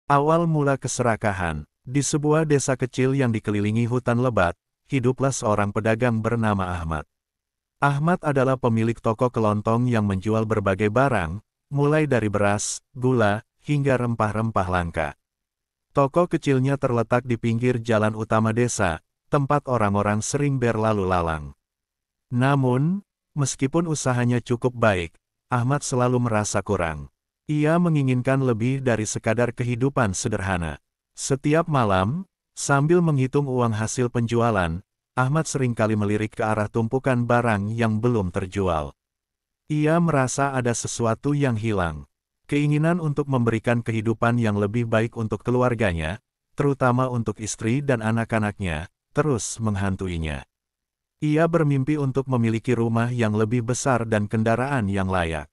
Awal mula keserakahan. Di sebuah desa kecil yang dikelilingi hutan lebat, hiduplah seorang pedagang bernama Ahmad. Ahmad adalah pemilik toko kelontong yang menjual berbagai barang, mulai dari beras, gula, hingga rempah-rempah langka. Toko kecilnya terletak di pinggir jalan utama desa, tempat orang-orang sering berlalu lalang. Namun, meskipun usahanya cukup baik, Ahmad selalu merasa kurang. Ia menginginkan lebih dari sekadar kehidupan sederhana. Setiap malam, sambil menghitung uang hasil penjualan, Ahmad seringkali melirik ke arah tumpukan barang yang belum terjual. Ia merasa ada sesuatu yang hilang. Keinginan untuk memberikan kehidupan yang lebih baik untuk keluarganya, terutama untuk istri dan anak-anaknya, terus menghantuinya. Ia bermimpi untuk memiliki rumah yang lebih besar dan kendaraan yang layak.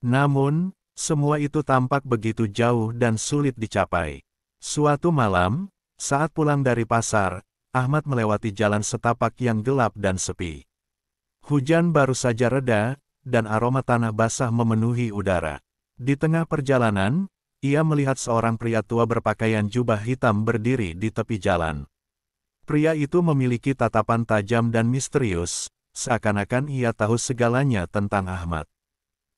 Namun, semua itu tampak begitu jauh dan sulit dicapai. Suatu malam, saat pulang dari pasar, Ahmad melewati jalan setapak yang gelap dan sepi. Hujan baru saja reda, dan aroma tanah basah memenuhi udara. Di tengah perjalanan, ia melihat seorang pria tua berpakaian jubah hitam berdiri di tepi jalan. Pria itu memiliki tatapan tajam dan misterius, seakan-akan ia tahu segalanya tentang Ahmad.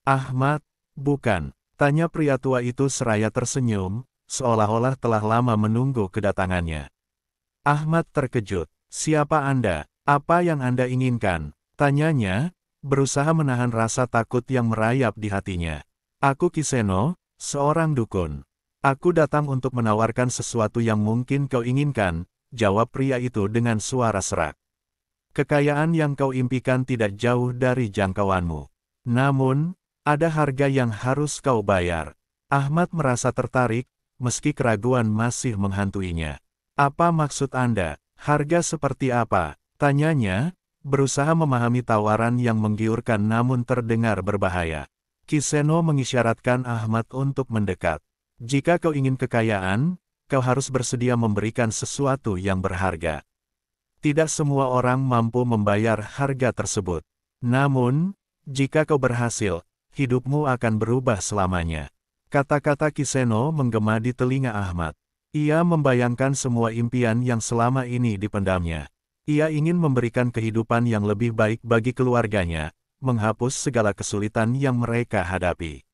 "Ahmad, bukan?" tanya pria tua itu seraya tersenyum, seolah-olah telah lama menunggu kedatangannya. Ahmad terkejut. "Siapa Anda? Apa yang Anda inginkan?" tanyanya, berusaha menahan rasa takut yang merayap di hatinya. "Aku Kiseno, seorang dukun. Aku datang untuk menawarkan sesuatu yang mungkin kau inginkan," jawab pria itu dengan suara serak. "Kekayaan yang kau impikan tidak jauh dari jangkauanmu. Namun, ada harga yang harus kau bayar." Ahmad merasa tertarik, meski keraguan masih menghantuinya. "Apa maksud Anda? Harga seperti apa?" tanyanya, berusaha memahami tawaran yang menggiurkan namun terdengar berbahaya. Kiseno mengisyaratkan Ahmad untuk mendekat. "Jika kau ingin kekayaan, kau harus bersedia memberikan sesuatu yang berharga. Tidak semua orang mampu membayar harga tersebut. Namun, jika kau berhasil, hidupmu akan berubah selamanya." Kata-kata Kiseno menggema di telinga Ahmad. Ia membayangkan semua impian yang selama ini dipendamnya. Ia ingin memberikan kehidupan yang lebih baik bagi keluarganya, menghapus segala kesulitan yang mereka hadapi.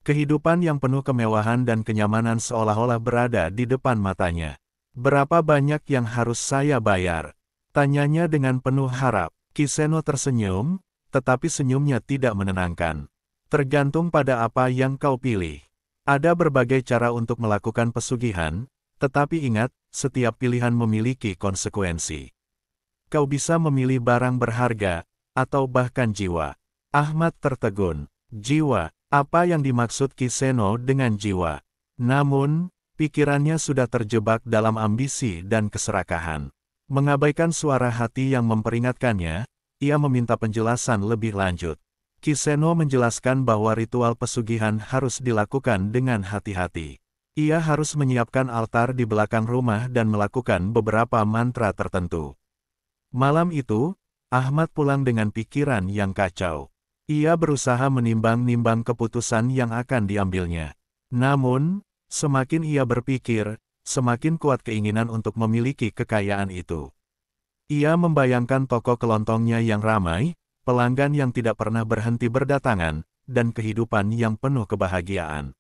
Kehidupan yang penuh kemewahan dan kenyamanan seolah-olah berada di depan matanya. "Berapa banyak yang harus saya bayar?" tanyanya dengan penuh harap. Kiseno tersenyum, tetapi senyumnya tidak menenangkan. "Tergantung pada apa yang kau pilih. Ada berbagai cara untuk melakukan pesugihan, tetapi ingat, setiap pilihan memiliki konsekuensi. Kau bisa memilih barang berharga, atau bahkan jiwa." Ahmad tertegun. Jiwa, apa yang dimaksud Kiseno dengan jiwa? Namun, pikirannya sudah terjebak dalam ambisi dan keserakahan. Mengabaikan suara hati yang memperingatkannya, ia meminta penjelasan lebih lanjut. Kiseno menjelaskan bahwa ritual pesugihan harus dilakukan dengan hati-hati. Ia harus menyiapkan altar di belakang rumah dan melakukan beberapa mantra tertentu. Malam itu, Ahmad pulang dengan pikiran yang kacau. Ia berusaha menimbang-nimbang keputusan yang akan diambilnya. Namun, semakin ia berpikir, semakin kuat keinginan untuk memiliki kekayaan itu. Ia membayangkan toko kelontongnya yang ramai, pelanggan yang tidak pernah berhenti berdatangan, dan kehidupan yang penuh kebahagiaan.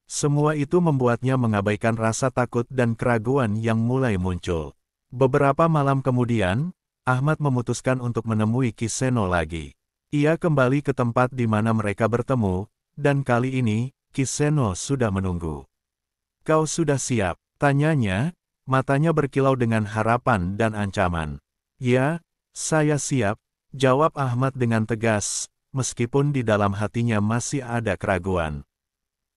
Semua itu membuatnya mengabaikan rasa takut dan keraguan yang mulai muncul. Beberapa malam kemudian, Ahmad memutuskan untuk menemui Kiseno lagi. Ia kembali ke tempat di mana mereka bertemu, dan kali ini, Kiseno sudah menunggu. "Kau sudah siap?" tanyanya, matanya berkilau dengan harapan dan ancaman. "Ya, saya siap," jawab Ahmad dengan tegas, meskipun di dalam hatinya masih ada keraguan.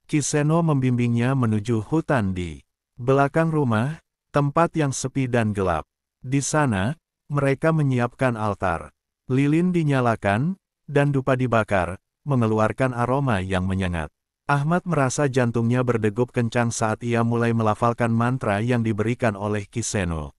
Kiseno membimbingnya menuju hutan di belakang rumah, tempat yang sepi dan gelap. Di sana, mereka menyiapkan altar. Lilin dinyalakan, dan dupa dibakar, mengeluarkan aroma yang menyengat. Ahmad merasa jantungnya berdegup kencang saat ia mulai melafalkan mantra yang diberikan oleh Kiseno.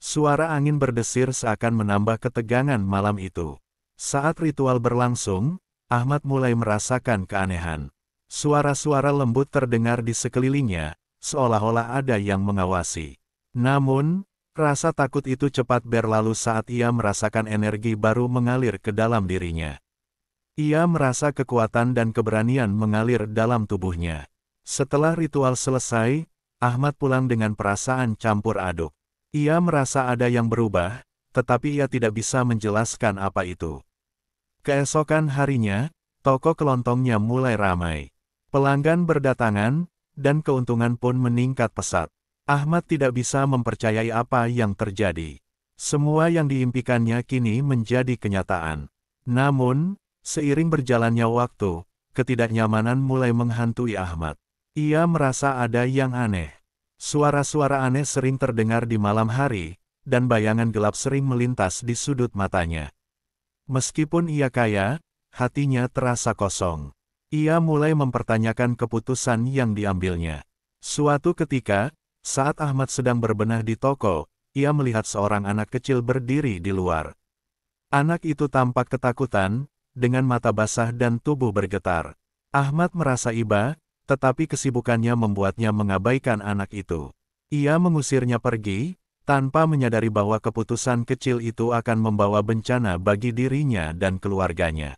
Suara angin berdesir seakan menambah ketegangan malam itu. Saat ritual berlangsung, Ahmad mulai merasakan keanehan. Suara-suara lembut terdengar di sekelilingnya, seolah-olah ada yang mengawasi. Namun, rasa takut itu cepat berlalu saat ia merasakan energi baru mengalir ke dalam dirinya. Ia merasa kekuatan dan keberanian mengalir dalam tubuhnya. Setelah ritual selesai, Ahmad pulang dengan perasaan campur aduk. Ia merasa ada yang berubah, tetapi ia tidak bisa menjelaskan apa itu. Keesokan harinya, toko kelontongnya mulai ramai. Pelanggan berdatangan, dan keuntungan pun meningkat pesat. Ahmad tidak bisa mempercayai apa yang terjadi. Semua yang diimpikannya kini menjadi kenyataan. Namun, seiring berjalannya waktu, ketidaknyamanan mulai menghantui Ahmad. Ia merasa ada yang aneh. Suara-suara aneh sering terdengar di malam hari, dan bayangan gelap sering melintas di sudut matanya. Meskipun ia kaya, hatinya terasa kosong. Ia mulai mempertanyakan keputusan yang diambilnya. Suatu ketika, saat Ahmad sedang berbenah di toko, ia melihat seorang anak kecil berdiri di luar. Anak itu tampak ketakutan, dengan mata basah dan tubuh bergetar. Ahmad merasa iba, tetapi kesibukannya membuatnya mengabaikan anak itu. Ia mengusirnya pergi, tanpa menyadari bahwa keputusan kecil itu akan membawa bencana bagi dirinya dan keluarganya.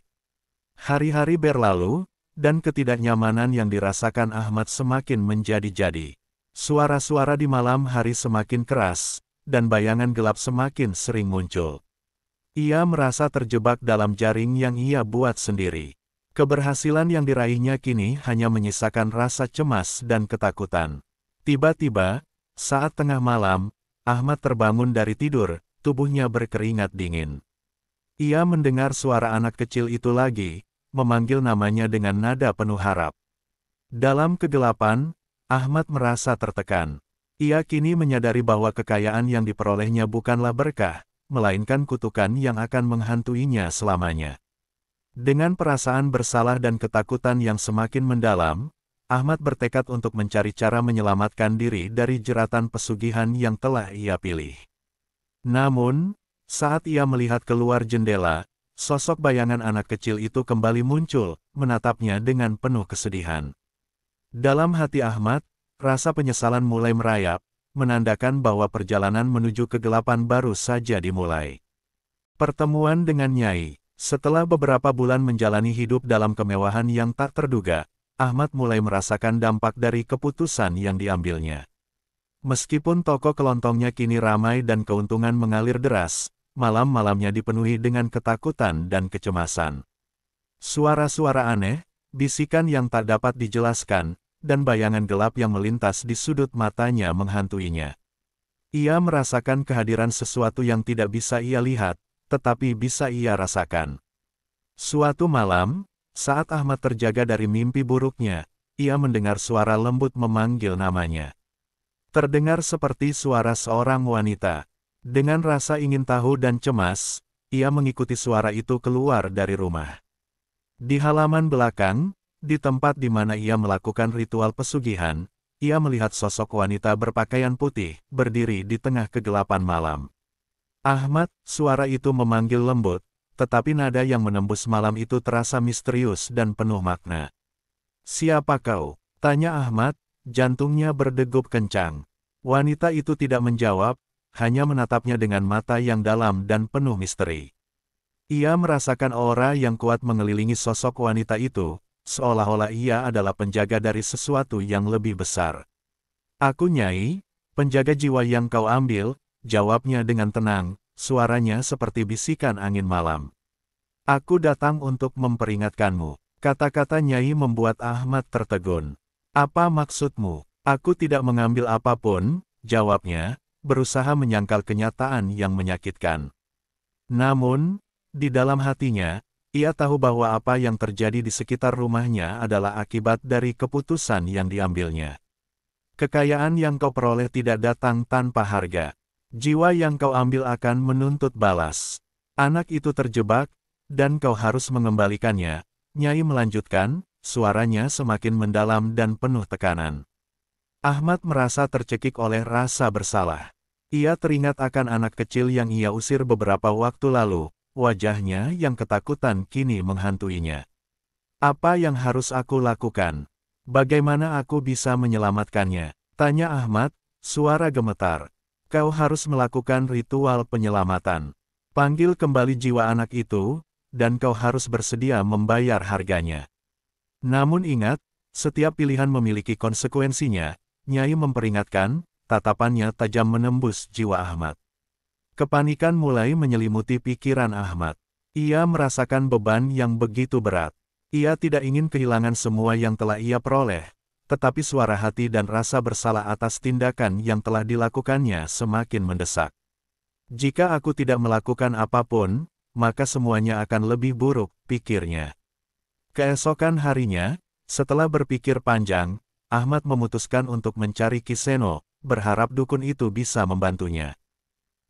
Hari-hari berlalu, dan ketidaknyamanan yang dirasakan Ahmad semakin menjadi-jadi. Suara-suara di malam hari semakin keras, dan bayangan gelap semakin sering muncul. Ia merasa terjebak dalam jaring yang ia buat sendiri. Keberhasilan yang diraihnya kini hanya menyisakan rasa cemas dan ketakutan. Tiba-tiba, saat tengah malam, Ahmad terbangun dari tidur, tubuhnya berkeringat dingin. Ia mendengar suara anak kecil itu lagi, memanggil namanya dengan nada penuh harap. Dalam kegelapan, Ahmad merasa tertekan. Ia kini menyadari bahwa kekayaan yang diperolehnya bukanlah berkah, melainkan kutukan yang akan menghantuinya selamanya. Dengan perasaan bersalah dan ketakutan yang semakin mendalam, Ahmad bertekad untuk mencari cara menyelamatkan diri dari jeratan pesugihan yang telah ia pilih. Namun, saat ia melihat keluar jendela, sosok bayangan anak kecil itu kembali muncul, menatapnya dengan penuh kesedihan. Dalam hati Ahmad, rasa penyesalan mulai merayap, menandakan bahwa perjalanan menuju kegelapan baru saja dimulai. Pertemuan dengan Nyai. Setelah beberapa bulan menjalani hidup dalam kemewahan yang tak terduga, Ahmad mulai merasakan dampak dari keputusan yang diambilnya. Meskipun toko kelontongnya kini ramai dan keuntungan mengalir deras, malam-malamnya dipenuhi dengan ketakutan dan kecemasan. Suara-suara aneh, bisikan yang tak dapat dijelaskan, dan bayangan gelap yang melintas di sudut matanya menghantuinya. Ia merasakan kehadiran sesuatu yang tidak bisa ia lihat, tetapi bisa ia rasakan. Suatu malam, saat Ahmad terjaga dari mimpi buruknya, ia mendengar suara lembut memanggil namanya. Terdengar seperti suara seorang wanita. Dengan rasa ingin tahu dan cemas, ia mengikuti suara itu keluar dari rumah. Di halaman belakang, di tempat di mana ia melakukan ritual pesugihan, ia melihat sosok wanita berpakaian putih, berdiri di tengah kegelapan malam. Ahmad, suara itu memanggil lembut, tetapi nada yang menembus malam itu terasa misterius dan penuh makna. "Siapa kau?" tanya Ahmad, jantungnya berdegup kencang. Wanita itu tidak menjawab, hanya menatapnya dengan mata yang dalam dan penuh misteri. Ia merasakan aura yang kuat mengelilingi sosok wanita itu, seolah-olah ia adalah penjaga dari sesuatu yang lebih besar. "Aku Nyai, penjaga jiwa yang kau ambil," jawabnya dengan tenang, suaranya seperti bisikan angin malam. "Aku datang untuk memperingatkanmu." Kata-kata Nyai membuat Ahmad tertegun. "Apa maksudmu?" "Aku tidak mengambil apapun," jawabnya, berusaha menyangkal kenyataan yang menyakitkan. Namun, di dalam hatinya, ia tahu bahwa apa yang terjadi di sekitar rumahnya adalah akibat dari keputusan yang diambilnya. "Kekayaan yang kau peroleh tidak datang tanpa harga. Jiwa yang kau ambil akan menuntut balas. Anak itu terjebak, dan kau harus mengembalikannya," Nyai melanjutkan, suaranya semakin mendalam dan penuh tekanan. Ahmad merasa tercekik oleh rasa bersalah. Ia teringat akan anak kecil yang ia usir beberapa waktu lalu, wajahnya yang ketakutan kini menghantuinya. "Apa yang harus aku lakukan? Bagaimana aku bisa menyelamatkannya?" Tanya Ahmad, suara gemetar. Kau harus melakukan ritual penyelamatan. Panggil kembali jiwa anak itu, dan kau harus bersedia membayar harganya. Namun ingat, setiap pilihan memiliki konsekuensinya, Nyai memperingatkan, tatapannya tajam menembus jiwa Ahmad. Kepanikan mulai menyelimuti pikiran Ahmad. Ia merasakan beban yang begitu berat. Ia tidak ingin kehilangan semua yang telah ia peroleh, tetapi suara hati dan rasa bersalah atas tindakan yang telah dilakukannya semakin mendesak. Jika aku tidak melakukan apapun, maka semuanya akan lebih buruk, pikirnya. Keesokan harinya, setelah berpikir panjang, Ahmad memutuskan untuk mencari Kiseno, berharap dukun itu bisa membantunya.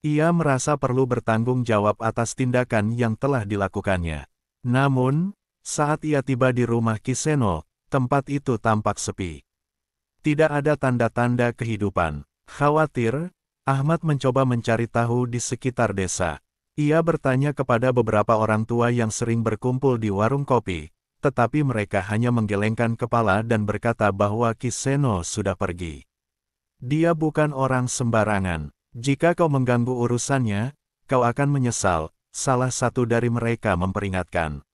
Ia merasa perlu bertanggung jawab atas tindakan yang telah dilakukannya. Namun, saat ia tiba di rumah Kiseno, tempat itu tampak sepi. Tidak ada tanda-tanda kehidupan. Khawatir, Ahmad mencoba mencari tahu di sekitar desa. Ia bertanya kepada beberapa orang tua yang sering berkumpul di warung kopi, tetapi mereka hanya menggelengkan kepala dan berkata bahwa Kiseno sudah pergi. Dia bukan orang sembarangan. Jika kau mengganggu urusannya, kau akan menyesal, salah satu dari mereka memperingatkan.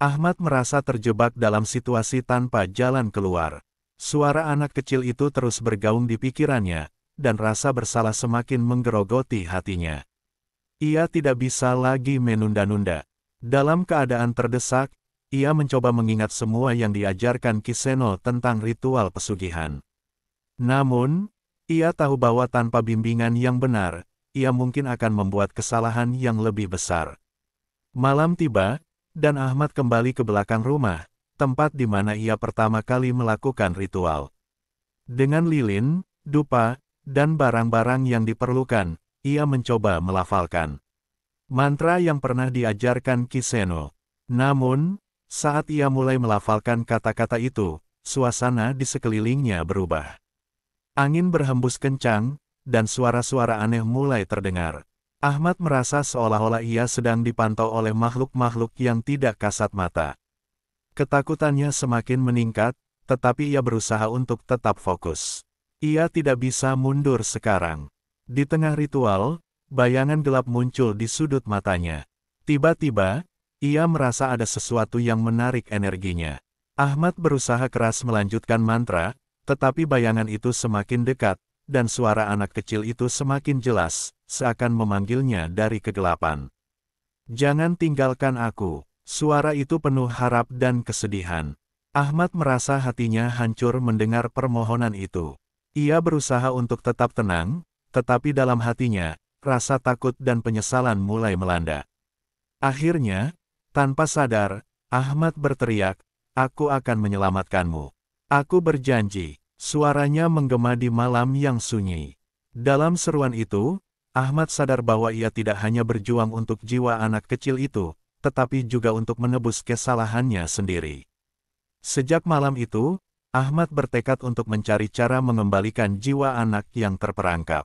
Ahmad merasa terjebak dalam situasi tanpa jalan keluar. Suara anak kecil itu terus bergaung di pikirannya, dan rasa bersalah semakin menggerogoti hatinya. Ia tidak bisa lagi menunda-nunda. Dalam keadaan terdesak, ia mencoba mengingat semua yang diajarkan Kiseno tentang ritual pesugihan. Namun, ia tahu bahwa tanpa bimbingan yang benar, ia mungkin akan membuat kesalahan yang lebih besar. Malam tiba, dan Ahmad kembali ke belakang rumah, tempat di mana ia pertama kali melakukan ritual. Dengan lilin, dupa, dan barang-barang yang diperlukan, ia mencoba melafalkan mantra yang pernah diajarkan Kiseno. Namun, saat ia mulai melafalkan kata-kata itu, suasana di sekelilingnya berubah. Angin berhembus kencang, dan suara-suara aneh mulai terdengar. Ahmad merasa seolah-olah ia sedang dipantau oleh makhluk-makhluk yang tidak kasat mata. Ketakutannya semakin meningkat, tetapi ia berusaha untuk tetap fokus. Ia tidak bisa mundur sekarang. Di tengah ritual, bayangan gelap muncul di sudut matanya. Tiba-tiba, ia merasa ada sesuatu yang menarik energinya. Ahmad berusaha keras melanjutkan mantra, tetapi bayangan itu semakin dekat, dan suara anak kecil itu semakin jelas, seakan memanggilnya dari kegelapan. "Jangan tinggalkan aku." Suara itu penuh harap dan kesedihan. Ahmad merasa hatinya hancur mendengar permohonan itu. Ia berusaha untuk tetap tenang, tetapi dalam hatinya, rasa takut dan penyesalan mulai melanda. Akhirnya, tanpa sadar, Ahmad berteriak, "Aku akan menyelamatkanmu. Aku berjanji." Suaranya menggema di malam yang sunyi. Dalam seruan itu, Ahmad sadar bahwa ia tidak hanya berjuang untuk jiwa anak kecil itu, tetapi juga untuk menebus kesalahannya sendiri. Sejak malam itu, Ahmad bertekad untuk mencari cara mengembalikan jiwa anak yang terperangkap.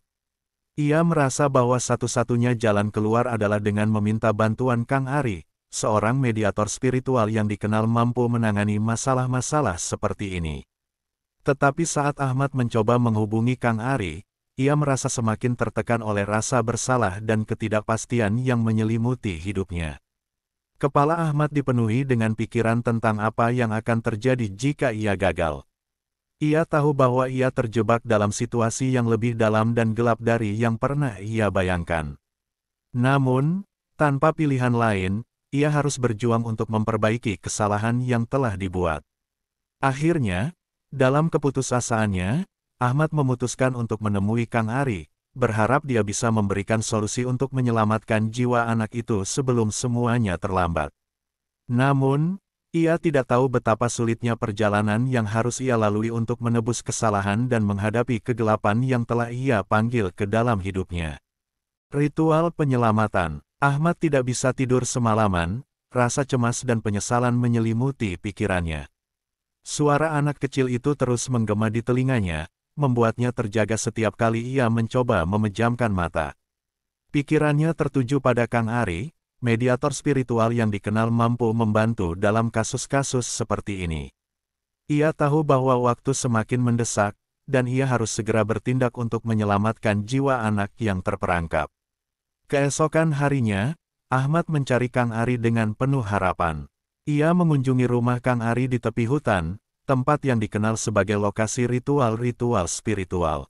Ia merasa bahwa satu-satunya jalan keluar adalah dengan meminta bantuan Kang Ari, seorang mediator spiritual yang dikenal mampu menangani masalah-masalah seperti ini. Tetapi saat Ahmad mencoba menghubungi Kang Ari, ia merasa semakin tertekan oleh rasa bersalah dan ketidakpastian yang menyelimuti hidupnya. Kepala Ahmad dipenuhi dengan pikiran tentang apa yang akan terjadi jika ia gagal. Ia tahu bahwa ia terjebak dalam situasi yang lebih dalam dan gelap dari yang pernah ia bayangkan. Namun, tanpa pilihan lain, ia harus berjuang untuk memperbaiki kesalahan yang telah dibuat. Akhirnya, dalam keputusasaannya, Ahmad memutuskan untuk menemui Kang Ari, berharap dia bisa memberikan solusi untuk menyelamatkan jiwa anak itu sebelum semuanya terlambat. Namun, ia tidak tahu betapa sulitnya perjalanan yang harus ia lalui untuk menebus kesalahan dan menghadapi kegelapan yang telah ia panggil ke dalam hidupnya. Ritual penyelamatan. Ahmad tidak bisa tidur semalaman, rasa cemas dan penyesalan menyelimuti pikirannya. Suara anak kecil itu terus menggema di telinganya, membuatnya terjaga setiap kali ia mencoba memejamkan mata. Pikirannya tertuju pada Kang Ari, mediator spiritual yang dikenal mampu membantu dalam kasus-kasus seperti ini. Ia tahu bahwa waktu semakin mendesak, dan ia harus segera bertindak untuk menyelamatkan jiwa anak yang terperangkap. Keesokan harinya, Ahmad mencari Kang Ari dengan penuh harapan. Ia mengunjungi rumah Kang Ari di tepi hutan, tempat yang dikenal sebagai lokasi ritual-ritual spiritual.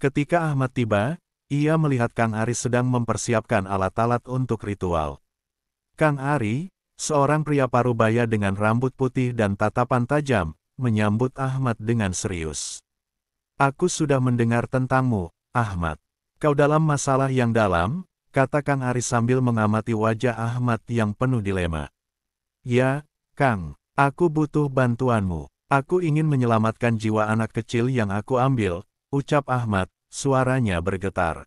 Ketika Ahmad tiba, ia melihat Kang Ari sedang mempersiapkan alat-alat untuk ritual. Kang Ari, seorang pria parubaya dengan rambut putih dan tatapan tajam, menyambut Ahmad dengan serius. "Aku sudah mendengar tentangmu, Ahmad. Kau dalam masalah yang dalam," kata Kang Ari sambil mengamati wajah Ahmad yang penuh dilema. "Ya, Kang, aku butuh bantuanmu. Aku ingin menyelamatkan jiwa anak kecil yang aku ambil," ucap Ahmad, suaranya bergetar.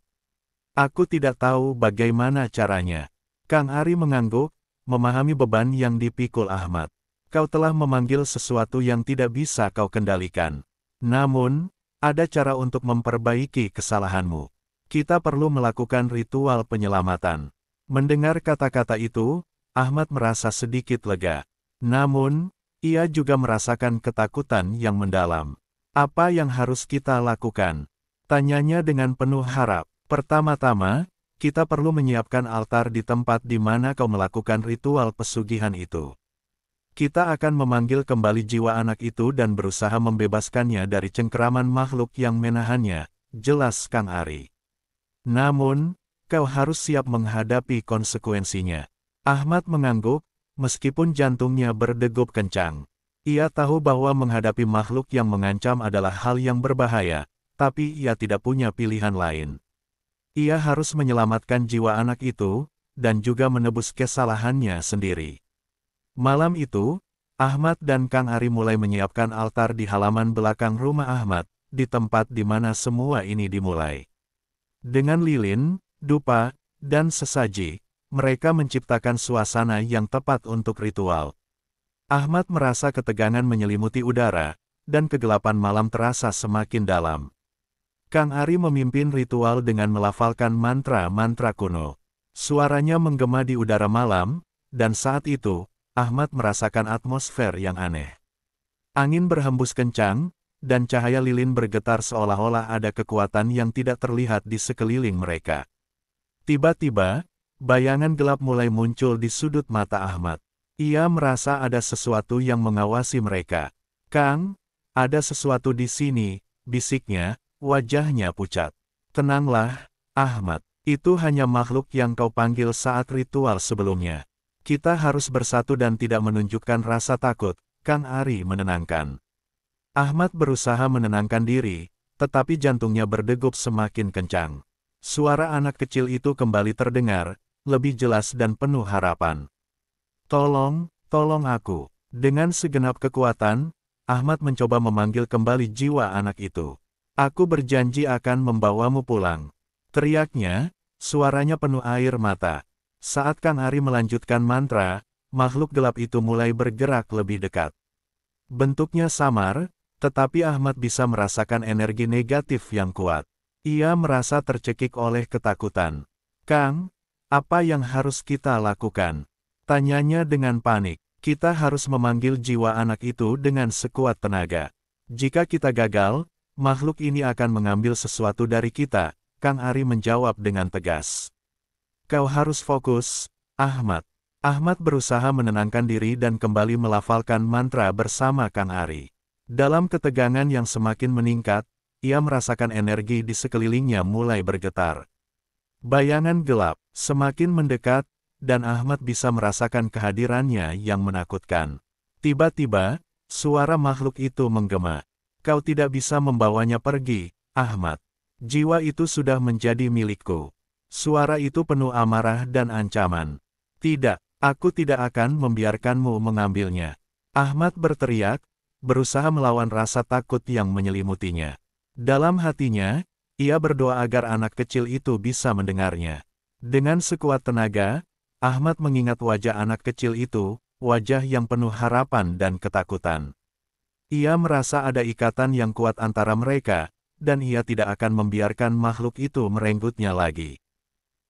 "Aku tidak tahu bagaimana caranya." Kang Ari mengangguk, memahami beban yang dipikul Ahmad. "Kau telah memanggil sesuatu yang tidak bisa kau kendalikan. Namun, ada cara untuk memperbaiki kesalahanmu. Kita perlu melakukan ritual penyelamatan." Mendengar kata-kata itu, Ahmad merasa sedikit lega. Namun, ia juga merasakan ketakutan yang mendalam. "Apa yang harus kita lakukan?" tanyanya dengan penuh harap. "Pertama-tama, kita perlu menyiapkan altar di tempat di mana kau melakukan ritual pesugihan itu. Kita akan memanggil kembali jiwa anak itu dan berusaha membebaskannya dari cengkeraman makhluk yang menahannya," jelas Kang Ari. "Namun, kau harus siap menghadapi konsekuensinya." Ahmad mengangguk, meskipun jantungnya berdegup kencang. Ia tahu bahwa menghadapi makhluk yang mengancam adalah hal yang berbahaya, tapi ia tidak punya pilihan lain. Ia harus menyelamatkan jiwa anak itu, dan juga menebus kesalahannya sendiri. Malam itu, Ahmad dan Kang Ari mulai menyiapkan altar di halaman belakang rumah Ahmad, di tempat di mana semua ini dimulai. Dengan lilin, dupa, dan sesaji, mereka menciptakan suasana yang tepat untuk ritual. Ahmad merasa ketegangan menyelimuti udara, dan kegelapan malam terasa semakin dalam. Kang Ari memimpin ritual dengan melafalkan mantra-mantra kuno. Suaranya menggema di udara malam, dan saat itu, Ahmad merasakan atmosfer yang aneh. Angin berhembus kencang, dan cahaya lilin bergetar seolah-olah ada kekuatan yang tidak terlihat di sekeliling mereka. Tiba-tiba, bayangan gelap mulai muncul di sudut mata Ahmad. Ia merasa ada sesuatu yang mengawasi mereka. "Kang, ada sesuatu di sini," bisiknya, wajahnya pucat. "Tenanglah, Ahmad. Itu hanya makhluk yang kau panggil saat ritual sebelumnya. Kita harus bersatu dan tidak menunjukkan rasa takut," Kang Ari menenangkan. Ahmad berusaha menenangkan diri, tetapi jantungnya berdegup semakin kencang. Suara anak kecil itu kembali terdengar, lebih jelas dan penuh harapan. "Tolong, tolong aku." Dengan segenap kekuatan, Ahmad mencoba memanggil kembali jiwa anak itu. "Aku berjanji akan membawamu pulang," teriaknya, suaranya penuh air mata. Saat Kang Ari melanjutkan mantra, makhluk gelap itu mulai bergerak lebih dekat. Bentuknya samar, tetapi Ahmad bisa merasakan energi negatif yang kuat. Ia merasa tercekik oleh ketakutan. "Kang, apa yang harus kita lakukan?" tanyanya dengan panik. "Kita harus memanggil jiwa anak itu dengan sekuat tenaga. Jika kita gagal, makhluk ini akan mengambil sesuatu dari kita," Kang Ari menjawab dengan tegas. "Kau harus fokus, Ahmad." Ahmad berusaha menenangkan diri dan kembali melafalkan mantra bersama Kang Ari. Dalam ketegangan yang semakin meningkat, ia merasakan energi di sekelilingnya mulai bergetar. Bayangan gelap semakin mendekat, dan Ahmad bisa merasakan kehadirannya yang menakutkan. Tiba-tiba, suara makhluk itu menggema. "Kau tidak bisa membawanya pergi, Ahmad. Jiwa itu sudah menjadi milikku." Suara itu penuh amarah dan ancaman. "Tidak, aku tidak akan membiarkanmu mengambilnya," Ahmad berteriak, berusaha melawan rasa takut yang menyelimutinya. Dalam hatinya, ia berdoa agar anak kecil itu bisa mendengarnya. Dengan sekuat tenaga, Ahmad mengingat wajah anak kecil itu, wajah yang penuh harapan dan ketakutan. Ia merasa ada ikatan yang kuat antara mereka, dan ia tidak akan membiarkan makhluk itu merenggutnya lagi.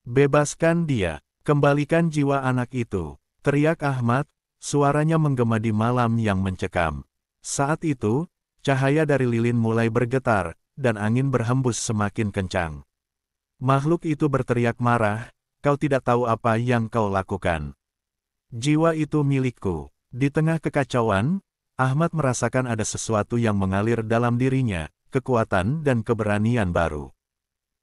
"Bebaskan dia, kembalikan jiwa anak itu," teriak Ahmad, suaranya menggema di malam yang mencekam. Saat itu, Cahaya dari lilin mulai bergetar, dan angin berhembus semakin kencang. Makhluk itu berteriak marah, "Kau tidak tahu apa yang kau lakukan. Jiwa itu milikku." Di tengah kekacauan, Ahmad merasakan ada sesuatu yang mengalir dalam dirinya, kekuatan dan keberanian baru.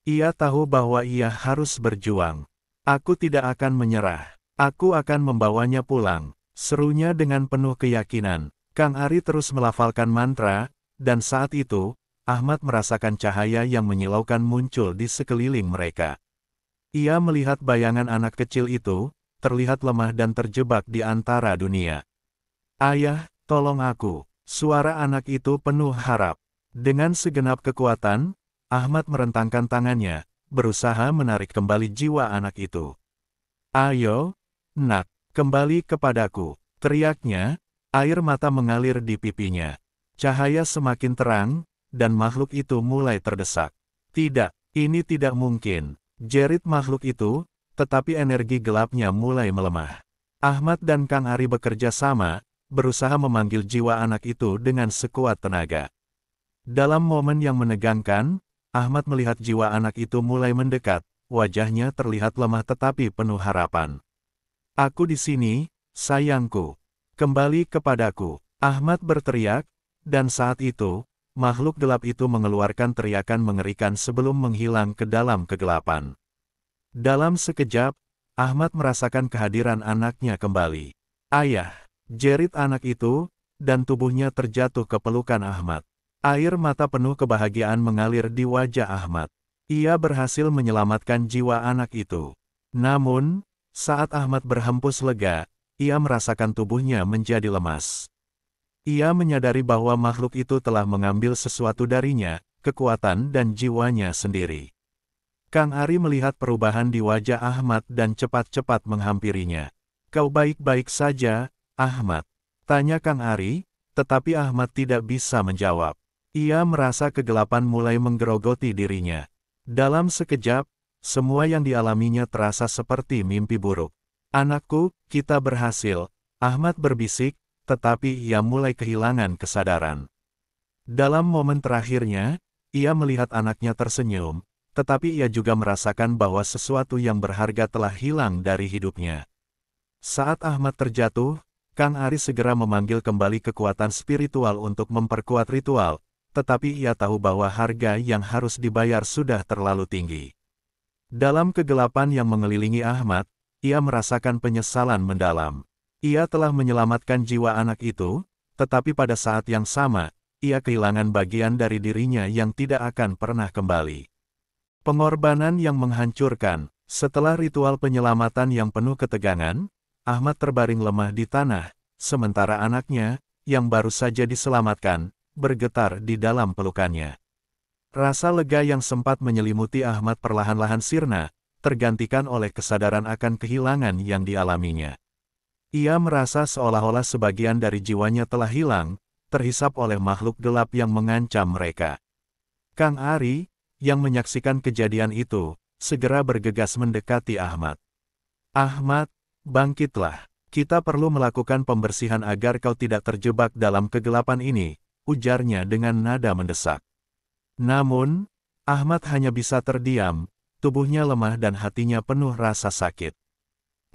Ia tahu bahwa ia harus berjuang. "Aku tidak akan menyerah. Aku akan membawanya pulang," serunya dengan penuh keyakinan. Kang Ari terus melafalkan mantra, dan saat itu, Ahmad merasakan cahaya yang menyilaukan muncul di sekeliling mereka. Ia melihat bayangan anak kecil itu, terlihat lemah dan terjebak di antara dunia. "Ayah, tolong aku." Suara anak itu penuh harap. Dengan segenap kekuatan, Ahmad merentangkan tangannya, berusaha menarik kembali jiwa anak itu. "Ayo, nak, kembali kepadaku," teriaknya. Air mata mengalir di pipinya. Cahaya semakin terang, dan makhluk itu mulai terdesak. "Tidak, ini tidak mungkin," jerit makhluk itu, tetapi energi gelapnya mulai melemah. Ahmad dan Kang Ari bekerja sama, berusaha memanggil jiwa anak itu dengan sekuat tenaga. Dalam momen yang menegangkan, Ahmad melihat jiwa anak itu mulai mendekat, wajahnya terlihat lemah tetapi penuh harapan. "Aku di sini, sayangku. Kembali kepadaku," Ahmad berteriak, dan saat itu, makhluk gelap itu mengeluarkan teriakan mengerikan sebelum menghilang ke dalam kegelapan. Dalam sekejap, Ahmad merasakan kehadiran anaknya kembali. "Ayah," jerit anak itu, dan tubuhnya terjatuh ke pelukan Ahmad. Air mata penuh kebahagiaan mengalir di wajah Ahmad. Ia berhasil menyelamatkan jiwa anak itu. Namun, saat Ahmad berhempus lega, ia merasakan tubuhnya menjadi lemas. Ia menyadari bahwa makhluk itu telah mengambil sesuatu darinya, kekuatan dan jiwanya sendiri. Kang Ari melihat perubahan di wajah Ahmad dan cepat-cepat menghampirinya. "Kau baik-baik saja, Ahmad?" tanya Kang Ari, tetapi Ahmad tidak bisa menjawab. Ia merasa kegelapan mulai menggerogoti dirinya. Dalam sekejap, semua yang dialaminya terasa seperti mimpi buruk. "Anakku, kita berhasil," Ahmad berbisik, tetapi ia mulai kehilangan kesadaran. Dalam momen terakhirnya, ia melihat anaknya tersenyum, tetapi ia juga merasakan bahwa sesuatu yang berharga telah hilang dari hidupnya. Saat Ahmad terjatuh, Kang Ari segera memanggil kembali kekuatan spiritual untuk memperkuat ritual, tetapi ia tahu bahwa harga yang harus dibayar sudah terlalu tinggi. Dalam kegelapan yang mengelilingi Ahmad, ia merasakan penyesalan mendalam. Ia telah menyelamatkan jiwa anak itu, tetapi pada saat yang sama, ia kehilangan bagian dari dirinya yang tidak akan pernah kembali. Pengorbanan yang menghancurkan. Setelah ritual penyelamatan yang penuh ketegangan, Ahmad terbaring lemah di tanah, sementara anaknya, yang baru saja diselamatkan, bergetar di dalam pelukannya. Rasa lega yang sempat menyelimuti Ahmad perlahan-lahan sirna, tergantikan oleh kesadaran akan kehilangan yang dialaminya. Ia merasa seolah-olah sebagian dari jiwanya telah hilang, terhisap oleh makhluk gelap yang mengancam mereka. Kang Ari, yang menyaksikan kejadian itu, segera bergegas mendekati Ahmad. "Ahmad, bangkitlah. Kita perlu melakukan pembersihan agar kau tidak terjebak dalam kegelapan ini," ujarnya dengan nada mendesak. Namun, Ahmad hanya bisa terdiam, tubuhnya lemah dan hatinya penuh rasa sakit.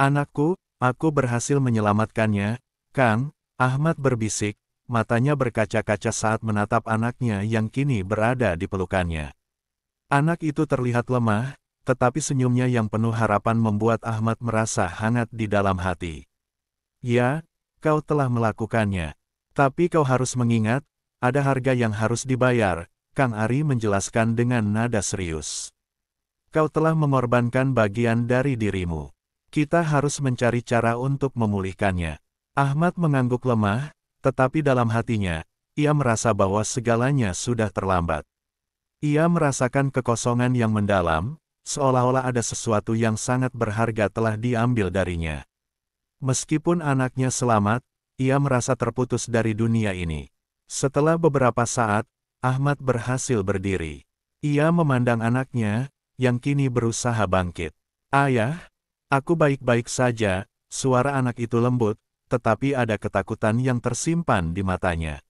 "Anakku, aku berhasil menyelamatkannya, Kang," Ahmad berbisik, matanya berkaca-kaca saat menatap anaknya yang kini berada di pelukannya. Anak itu terlihat lemah, tetapi senyumnya yang penuh harapan membuat Ahmad merasa hangat di dalam hati. "Ya, kau telah melakukannya. Tapi kau harus mengingat, ada harga yang harus dibayar," Kang Ari menjelaskan dengan nada serius. "Kau telah mengorbankan bagian dari dirimu. Kita harus mencari cara untuk memulihkannya." Ahmad mengangguk lemah, tetapi dalam hatinya, ia merasa bahwa segalanya sudah terlambat. Ia merasakan kekosongan yang mendalam, seolah-olah ada sesuatu yang sangat berharga telah diambil darinya. Meskipun anaknya selamat, ia merasa terputus dari dunia ini. Setelah beberapa saat, Ahmad berhasil berdiri. Ia memandang anaknya, yang kini berusaha bangkit. "Ayah, aku baik-baik saja," suara anak itu lembut, tetapi ada ketakutan yang tersimpan di matanya.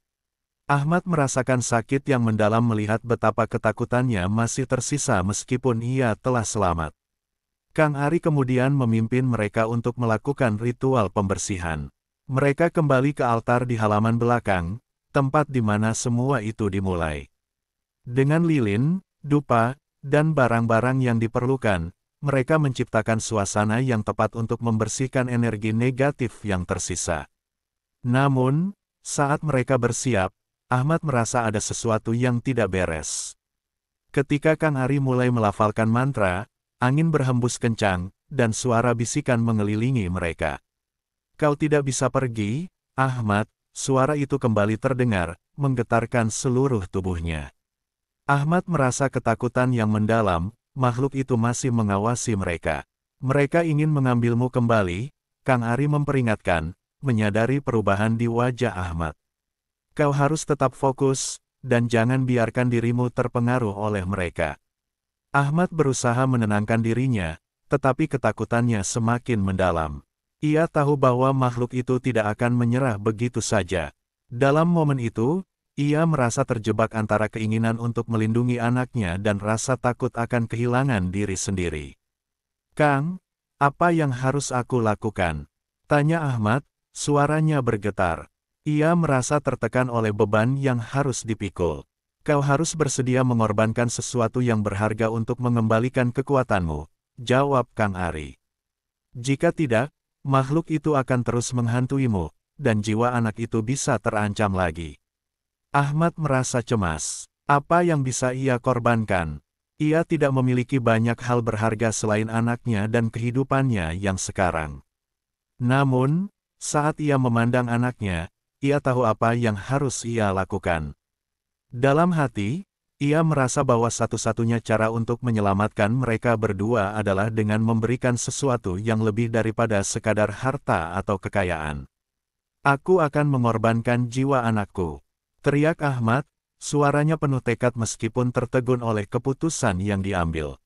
Ahmad merasakan sakit yang mendalam melihat betapa ketakutannya masih tersisa meskipun ia telah selamat. Kang Ari kemudian memimpin mereka untuk melakukan ritual pembersihan. Mereka kembali ke altar di halaman belakang, tempat di mana semua itu dimulai. Dengan lilin, dupa, dan barang-barang yang diperlukan, mereka menciptakan suasana yang tepat untuk membersihkan energi negatif yang tersisa. Namun, saat mereka bersiap, Ahmad merasa ada sesuatu yang tidak beres. Ketika Kang Ari mulai melafalkan mantra, angin berhembus kencang, dan suara bisikan mengelilingi mereka. "Kau tidak bisa pergi, Ahmad," suara itu kembali terdengar, menggetarkan seluruh tubuhnya. Ahmad merasa ketakutan yang mendalam, makhluk itu masih mengawasi mereka. "Mereka ingin mengambilmu kembali," Kang Ari memperingatkan, menyadari perubahan di wajah Ahmad. "Kau harus tetap fokus, dan jangan biarkan dirimu terpengaruh oleh mereka." Ahmad berusaha menenangkan dirinya, tetapi ketakutannya semakin mendalam. Ia tahu bahwa makhluk itu tidak akan menyerah begitu saja. Dalam momen itu, ia merasa terjebak antara keinginan untuk melindungi anaknya dan rasa takut akan kehilangan diri sendiri. "Kang, apa yang harus aku lakukan?" tanya Ahmad, suaranya bergetar. Ia merasa tertekan oleh beban yang harus dipikul. "Kau harus bersedia mengorbankan sesuatu yang berharga untuk mengembalikan kekuatanmu," jawab Kang Ari. "Jika tidak, makhluk itu akan terus menghantuimu, dan jiwa anak itu bisa terancam lagi." Ahmad merasa cemas. Apa yang bisa ia korbankan? Ia tidak memiliki banyak hal berharga selain anaknya dan kehidupannya yang sekarang. Namun, saat ia memandang anaknya, ia tahu apa yang harus ia lakukan. Dalam hati, ia merasa bahwa satu-satunya cara untuk menyelamatkan mereka berdua adalah dengan memberikan sesuatu yang lebih daripada sekadar harta atau kekayaan. "Aku akan mengorbankan jiwa anakku," teriak Ahmad, suaranya penuh tekad meskipun tertegun oleh keputusan yang diambil.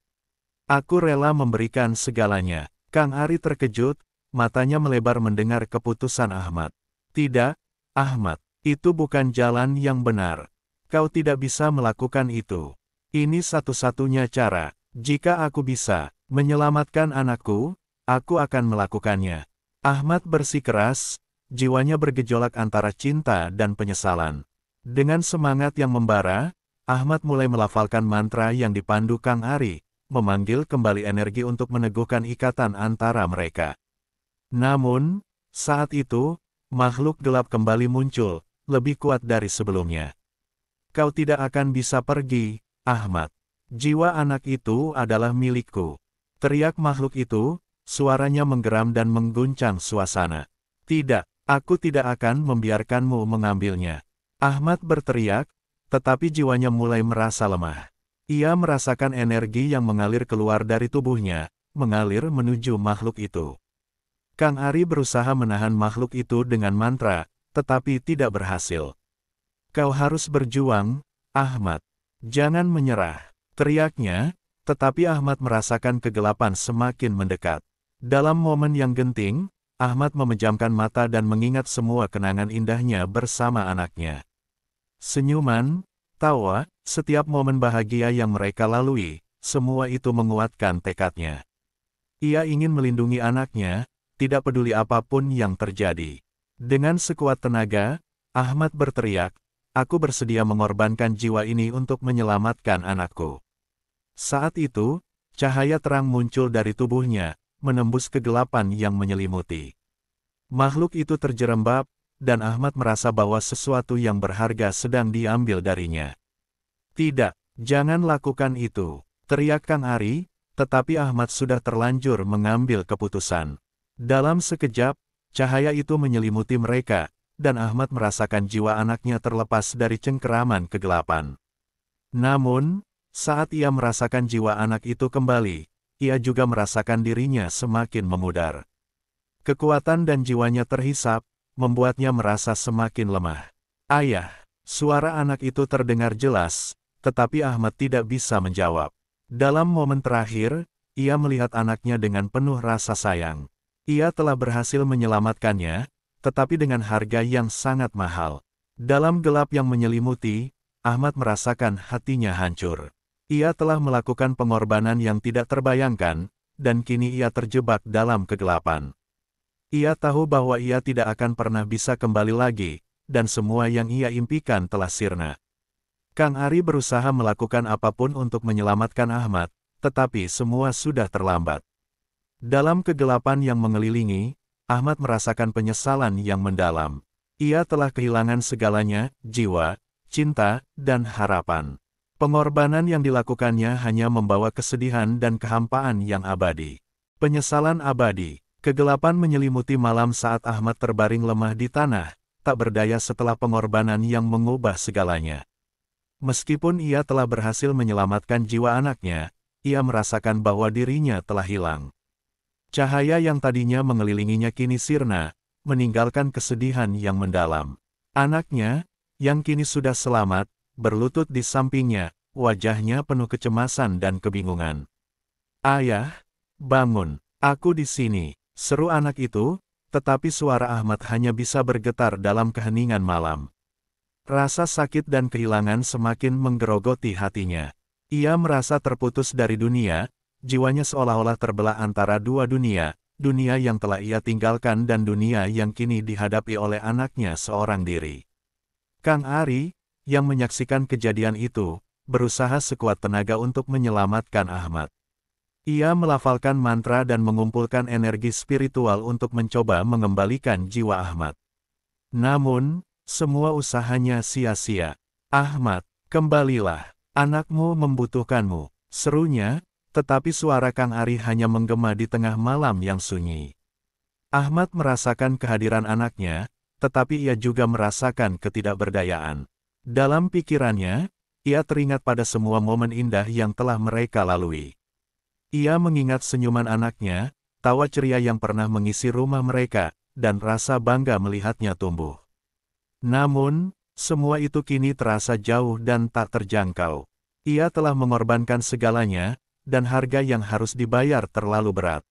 "Aku rela memberikan segalanya." Kang Ari terkejut, matanya melebar mendengar keputusan Ahmad. "Tidak, Ahmad, itu bukan jalan yang benar. Kau tidak bisa melakukan itu. Ini satu-satunya cara. Jika aku bisa menyelamatkan anakku, aku akan melakukannya." Ahmad bersikeras, jiwanya bergejolak antara cinta dan penyesalan. Dengan semangat yang membara, Ahmad mulai melafalkan mantra yang dipandu Kang Ari, memanggil kembali energi untuk meneguhkan ikatan antara mereka. Namun, saat itu, makhluk gelap kembali muncul, lebih kuat dari sebelumnya. "Kau tidak akan bisa pergi, Ahmad. Jiwa anak itu adalah milikku," teriak makhluk itu, suaranya menggeram dan mengguncang suasana. "Tidak, aku tidak akan membiarkanmu mengambilnya." Ahmad berteriak, tetapi jiwanya mulai merasa lemah. Ia merasakan energi yang mengalir keluar dari tubuhnya, mengalir menuju makhluk itu. Kang Ari berusaha menahan makhluk itu dengan mantra, tetapi tidak berhasil. "Kau harus berjuang, Ahmad. Jangan menyerah," teriaknya, tetapi Ahmad merasakan kegelapan semakin mendekat. Dalam momen yang genting, Ahmad memejamkan mata dan mengingat semua kenangan indahnya bersama anaknya. Senyuman, tawa, setiap momen bahagia yang mereka lalui, semua itu menguatkan tekadnya. Ia ingin melindungi anaknya, tidak peduli apapun yang terjadi. Dengan sekuat tenaga, Ahmad berteriak, "Aku bersedia mengorbankan jiwa ini untuk menyelamatkan anakku." Saat itu, cahaya terang muncul dari tubuhnya, menembus kegelapan yang menyelimuti. Makhluk itu terjerembab, dan Ahmad merasa bahwa sesuatu yang berharga sedang diambil darinya. "Tidak, jangan lakukan itu," teriak Kang Ari, tetapi Ahmad sudah terlanjur mengambil keputusan. Dalam sekejap, cahaya itu menyelimuti mereka, dan Ahmad merasakan jiwa anaknya terlepas dari cengkeraman kegelapan. Namun, saat ia merasakan jiwa anak itu kembali, ia juga merasakan dirinya semakin memudar. Kekuatan dan jiwanya terhisap, membuatnya merasa semakin lemah. "Ayah!" Suara anak itu terdengar jelas, tetapi Ahmad tidak bisa menjawab. Dalam momen terakhir, ia melihat anaknya dengan penuh rasa sayang. Ia telah berhasil menyelamatkannya, tetapi dengan harga yang sangat mahal. Dalam gelap yang menyelimuti, Ahmad merasakan hatinya hancur. Ia telah melakukan pengorbanan yang tidak terbayangkan, dan kini ia terjebak dalam kegelapan. Ia tahu bahwa ia tidak akan pernah bisa kembali lagi, dan semua yang ia impikan telah sirna. Kang Ari berusaha melakukan apapun untuk menyelamatkan Ahmad, tetapi semua sudah terlambat. Dalam kegelapan yang mengelilingi, Ahmad merasakan penyesalan yang mendalam. Ia telah kehilangan segalanya, jiwa, cinta, dan harapan. Pengorbanan yang dilakukannya hanya membawa kesedihan dan kehampaan yang abadi. Penyesalan abadi. Kegelapan menyelimuti malam saat Ahmad terbaring lemah di tanah, tak berdaya setelah pengorbanan yang mengubah segalanya. Meskipun ia telah berhasil menyelamatkan jiwa anaknya, ia merasakan bahwa dirinya telah hilang. Cahaya yang tadinya mengelilinginya kini sirna, meninggalkan kesedihan yang mendalam. Anaknya, yang kini sudah selamat, berlutut di sampingnya, wajahnya penuh kecemasan dan kebingungan. "Ayah, bangun, aku di sini," seru anak itu, tetapi suara Ahmad hanya bisa bergetar dalam keheningan malam. Rasa sakit dan kehilangan semakin menggerogoti hatinya. Ia merasa terputus dari dunia, jiwanya seolah-olah terbelah antara dua dunia, dunia yang telah ia tinggalkan dan dunia yang kini dihadapi oleh anaknya seorang diri. Kang Ari, yang menyaksikan kejadian itu, berusaha sekuat tenaga untuk menyelamatkan Ahmad. Ia melafalkan mantra dan mengumpulkan energi spiritual untuk mencoba mengembalikan jiwa Ahmad. Namun, semua usahanya sia-sia. "Ahmad, kembalilah, anakmu membutuhkanmu," serunya, tetapi suara Kang Ari hanya menggema di tengah malam yang sunyi. Ahmad merasakan kehadiran anaknya, tetapi ia juga merasakan ketidakberdayaan. Dalam pikirannya, ia teringat pada semua momen indah yang telah mereka lalui. Ia mengingat senyuman anaknya, tawa ceria yang pernah mengisi rumah mereka, dan rasa bangga melihatnya tumbuh. Namun, semua itu kini terasa jauh dan tak terjangkau. Ia telah mengorbankan segalanya, dan harga yang harus dibayar terlalu berat.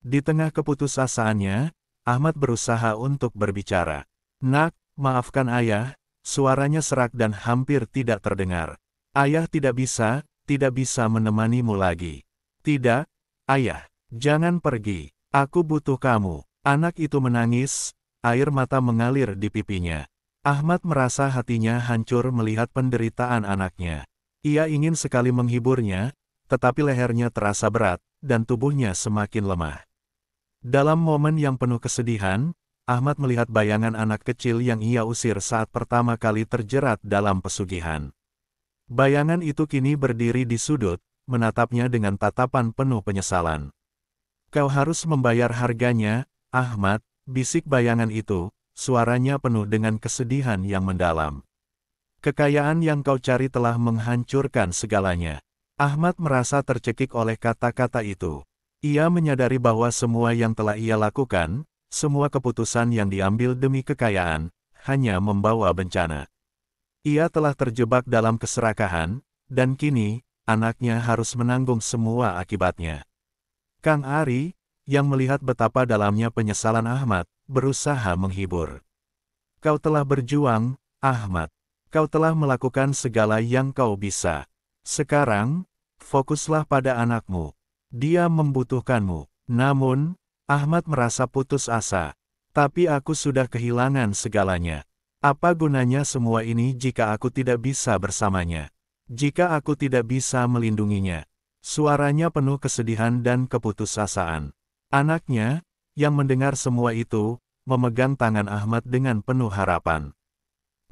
Di tengah keputusasaannya, Ahmad berusaha untuk berbicara. "Nak, maafkan ayah," suaranya serak dan hampir tidak terdengar. "Ayah tidak bisa menemanimu lagi." "Tidak, ayah, jangan pergi, aku butuh kamu." Anak itu menangis, air mata mengalir di pipinya. Ahmad merasa hatinya hancur melihat penderitaan anaknya. Ia ingin sekali menghiburnya, tetapi lehernya terasa berat, dan tubuhnya semakin lemah. Dalam momen yang penuh kesedihan, Ahmad melihat bayangan anak kecil yang ia usir saat pertama kali terjerat dalam pesugihan. Bayangan itu kini berdiri di sudut, menatapnya dengan tatapan penuh penyesalan. "Kau harus membayar harganya, Ahmad," bisik bayangan itu, suaranya penuh dengan kesedihan yang mendalam. "Kekayaan yang kau cari telah menghancurkan segalanya." Ahmad merasa tercekik oleh kata-kata itu. Ia menyadari bahwa semua yang telah ia lakukan, semua keputusan yang diambil demi kekayaan, hanya membawa bencana. Ia telah terjebak dalam keserakahan, dan kini, anaknya harus menanggung semua akibatnya. Kang Ari, yang melihat betapa dalamnya penyesalan Ahmad, berusaha menghibur. "Kau telah berjuang, Ahmad. Kau telah melakukan segala yang kau bisa. Sekarang, fokuslah pada anakmu. Dia membutuhkanmu." Namun, Ahmad merasa putus asa. "Tapi aku sudah kehilangan segalanya. Apa gunanya semua ini jika aku tidak bisa bersamanya? Jika aku tidak bisa melindunginya?" Suaranya penuh kesedihan dan keputusasaan. Anaknya, yang mendengar semua itu, memegang tangan Ahmad dengan penuh harapan.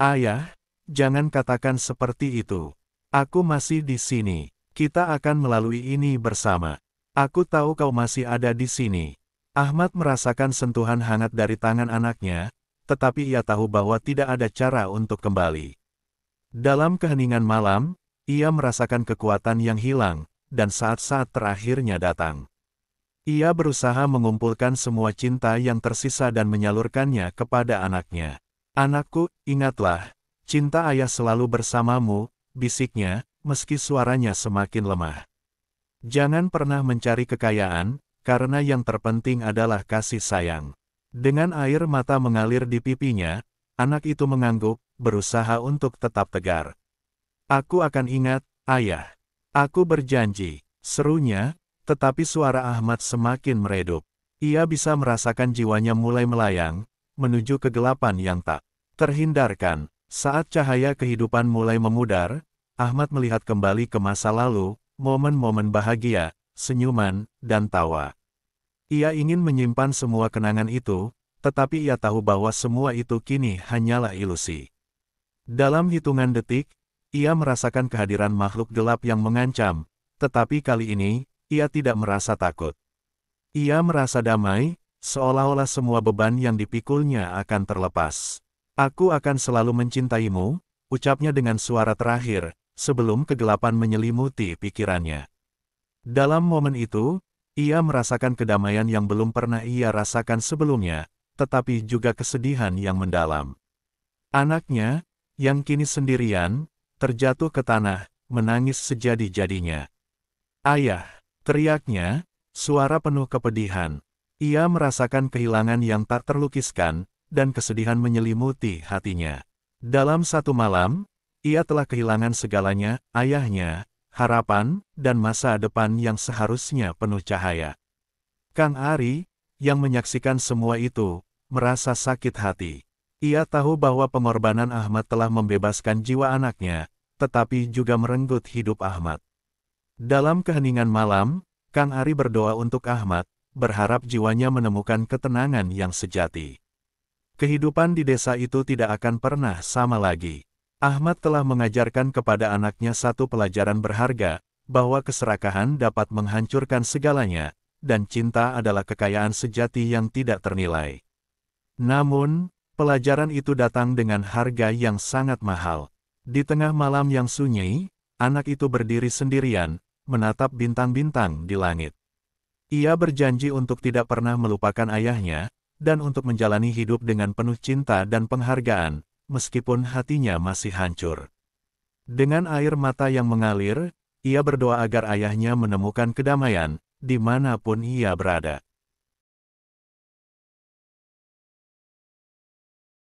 "Ayah, jangan katakan seperti itu. Aku masih di sini. Kita akan melalui ini bersama. Aku tahu kau masih ada di sini." Ahmad merasakan sentuhan hangat dari tangan anaknya, tetapi ia tahu bahwa tidak ada cara untuk kembali. Dalam keheningan malam, ia merasakan kekuatan yang hilang, dan saat-saat terakhirnya datang. Ia berusaha mengumpulkan semua cinta yang tersisa dan menyalurkannya kepada anaknya. "Anakku, ingatlah, cinta ayah selalu bersamamu," bisiknya, meski suaranya semakin lemah. "Jangan pernah mencari kekayaan, karena yang terpenting adalah kasih sayang." Dengan air mata mengalir di pipinya, anak itu mengangguk, berusaha untuk tetap tegar. "Aku akan ingat, Ayah. Aku berjanji," serunya, tetapi suara Ahmad semakin meredup. Ia bisa merasakan jiwanya mulai melayang, menuju kegelapan yang tak terhindarkan. Saat cahaya kehidupan mulai memudar, Ahmad melihat kembali ke masa lalu, momen-momen bahagia, senyuman, dan tawa. Ia ingin menyimpan semua kenangan itu, tetapi ia tahu bahwa semua itu kini hanyalah ilusi. Dalam hitungan detik, ia merasakan kehadiran makhluk gelap yang mengancam, tetapi kali ini, ia tidak merasa takut. Ia merasa damai, seolah-olah semua beban yang dipikulnya akan terlepas. "Aku akan selalu mencintaimu," ucapnya dengan suara terakhir, sebelum kegelapan menyelimuti pikirannya. Dalam momen itu, ia merasakan kedamaian yang belum pernah ia rasakan sebelumnya, tetapi juga kesedihan yang mendalam. Anaknya, yang kini sendirian, terjatuh ke tanah, menangis sejadi-jadinya. "Ayah!" teriaknya, suara penuh kepedihan. Ia merasakan kehilangan yang tak terlukiskan, dan kesedihan menyelimuti hatinya. Dalam satu malam, ia telah kehilangan segalanya, ayahnya, harapan, dan masa depan yang seharusnya penuh cahaya. Kang Ari, yang menyaksikan semua itu, merasa sakit hati. Ia tahu bahwa pengorbanan Ahmad telah membebaskan jiwa anaknya, tetapi juga merenggut hidup Ahmad. Dalam keheningan malam, Kang Ari berdoa untuk Ahmad, berharap jiwanya menemukan ketenangan yang sejati. Kehidupan di desa itu tidak akan pernah sama lagi. Ahmad telah mengajarkan kepada anaknya satu pelajaran berharga, bahwa keserakahan dapat menghancurkan segalanya, dan cinta adalah kekayaan sejati yang tidak ternilai. Namun, pelajaran itu datang dengan harga yang sangat mahal. Di tengah malam yang sunyi, anak itu berdiri sendirian, menatap bintang-bintang di langit. Ia berjanji untuk tidak pernah melupakan ayahnya, dan untuk menjalani hidup dengan penuh cinta dan penghargaan, meskipun hatinya masih hancur. Dengan air mata yang mengalir, ia berdoa agar ayahnya menemukan kedamaian, dimanapun ia berada.